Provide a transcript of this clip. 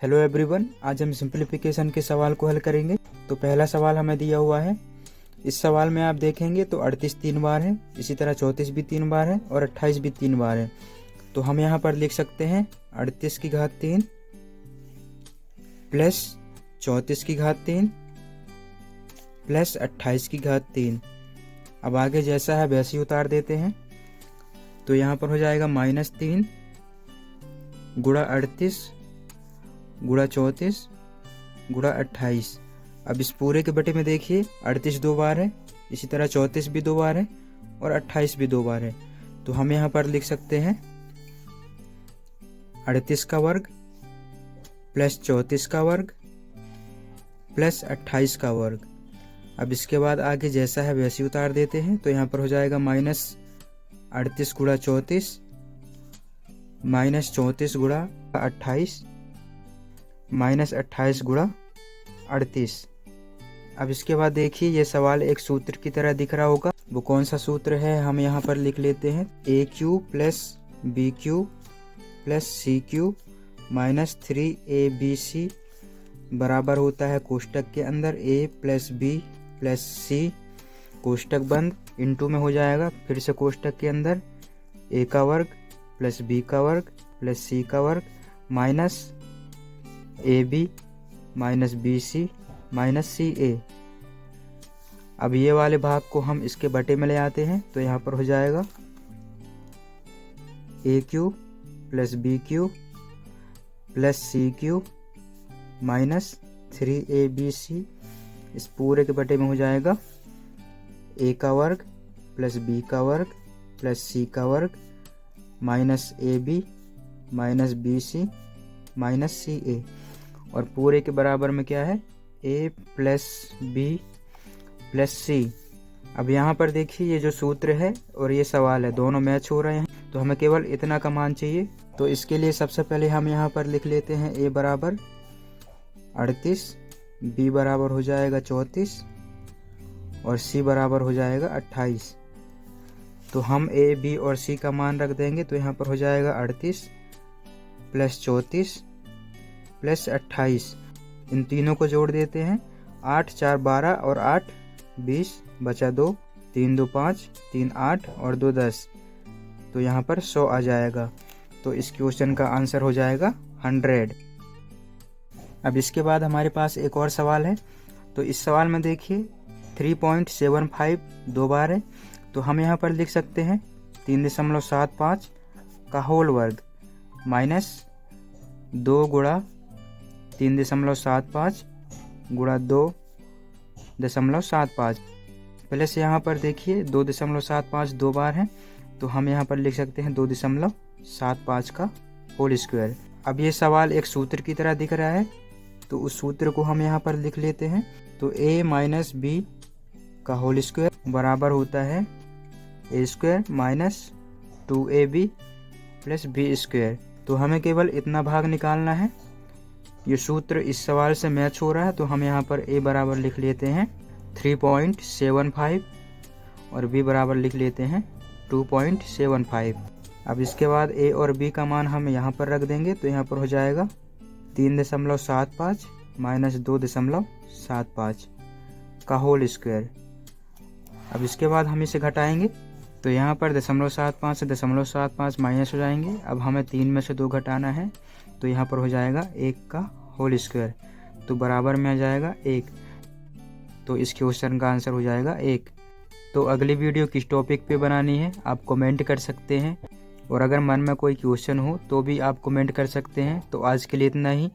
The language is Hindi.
हेलो एवरीवन, आज हम सिंप्लीफिकेशन के सवाल को हल करेंगे। तो पहला सवाल हमें दिया हुआ है। इस सवाल में आप देखेंगे तो 38 3 बार है, इसी तरह 34 भी 3 बार है और 28 भी 3 बार है। तो हम यहाँ पर लिख सकते हैं 38 की घात 3 प्लस 34 की घात 3 प्लस 28 की घात 3। अब आगे जैसा है वैसे ही उतार देते हैं। तो यहाँ पर हो जाएगा -3 गुणा 38 गुणा 34 गुणा 28। अब इस पूरे के बटे में देखिए 38 2 बार है, इसी तरह 34 भी 2 बार है और 28 भी 2 बार है। तो हम यहाँ पर लिख सकते हैं 38 का वर्ग प्लस 34 का वर्ग प्लस 28 का वर्ग। अब इसके बाद आगे जैसा है वैसे ही उतार देते हैं। तो यहाँ पर हो जाएगा -38 गुणा 34 -34 गुणा 28 -28 गुणा 38। अब इसके बाद देखिए ये सवाल एक सूत्र की तरह दिख रहा होगा। वो कौन सा सूत्र है हम यहाँ पर लिख लेते हैं। AQ plus BQ plus CQ minus 3ABC बराबर होता है कोष्टक के अंदर A plus B plus C कोष्टक बंद इंटू में हो जाएगा फिर से कोष्टक के अंदर A का वर्ग प्लस B का वर्ग प्लस C का वर्ग minus AB minus BC minus CA। अब ये वाले भाग को हम इसके बटे में ले आते हैं। तो यहाँ पर हो जाएगा AQ plus BQ plus CQ minus 3ABC। इस पूरे के बटे में हो जाएगा A का वर्ग प्लस B का वर्ग प्लस C का वर्ग minus AB minus BC minus CA। और पूरे के बराबर में क्या है A plus B plus C। अब यहाँ पर देखिए ये जो सूत्र है और ये सवाल है दोनों मैच हो रहे हैं। तो हमें केवल इतना का मान चाहिए। तो इसके लिए सबसे पहले हम यहाँ पर लिख लेते हैं A बराबर 38 B बराबर हो जाएगा 34 और C बराबर हो जाएगा 28। तो हम A B और C का मान रख देंगे। तो यहाँ पर हो जाएगा 38 प्लस 34 प्लस 28। इन तीनों को जोड़ देते हैं। 8 4 12 और 8 20 बचा 2 3 2 5 3 8 और 2 10। तो यहाँ पर 100 आ जाएगा। तो इस क्वेश्चन का आंसर हो जाएगा 100। अब इसके बाद हमारे पास एक और सवाल है। तो इस सवाल में देखिए 3.75 2 बार है। तो हम यहाँ पर लिख सकते हैं 3.75 का होल वर्ग माइनस 2 गुणा 3.75 गुणा 2.75 प्लस यहाँ पर देखिए 2.75 2 बार है। तो हम यहाँ पर लिख सकते हैं 2.75 का होल स्क्वायर। अब ये सवाल एक सूत्र की तरह दिख रहा है। तो उस सूत्र को हम यहाँ पर लिख लेते हैं। तो A माइनस B का होल स्क्वायर बराबर होता है A square minus 2AB plus B square. तो हमें केवल इतना भाग निकालना है। ये सूत्र इस सवाल से मैच हो रहा है। तो हम यहाँ पर A बराबर लिख लेते हैं 3.75 और B बराबर लिख लेते हैं 2.75। अब इसके बाद A और B का मान हम यहाँ पर रख देंगे। तो यहाँ पर हो जाएगा 3.75 माइनस 2.75 का होल स्क्वायर। अब इसके बाद हम इसे घटाएंगे। तो यहाँ पर 0.75 से 0.75 माइनस हो जाएंगे। अब हमें 3 में से 2 घटाना है। तो यहाँ पर हो जाएगा 1 का होल स्क्वायर। तो बराबर में आ जाएगा 1। तो इस क्वेश्चन का आंसर हो जाएगा 1। तो अगली वीडियो किस टॉपिक पे बनानी है आप कमेंट कर सकते हैं। और अगर मन में कोई क्वेश्चन हो तो भी आप कमेंट कर सकते हैं। तो आज के लिए इतना ही।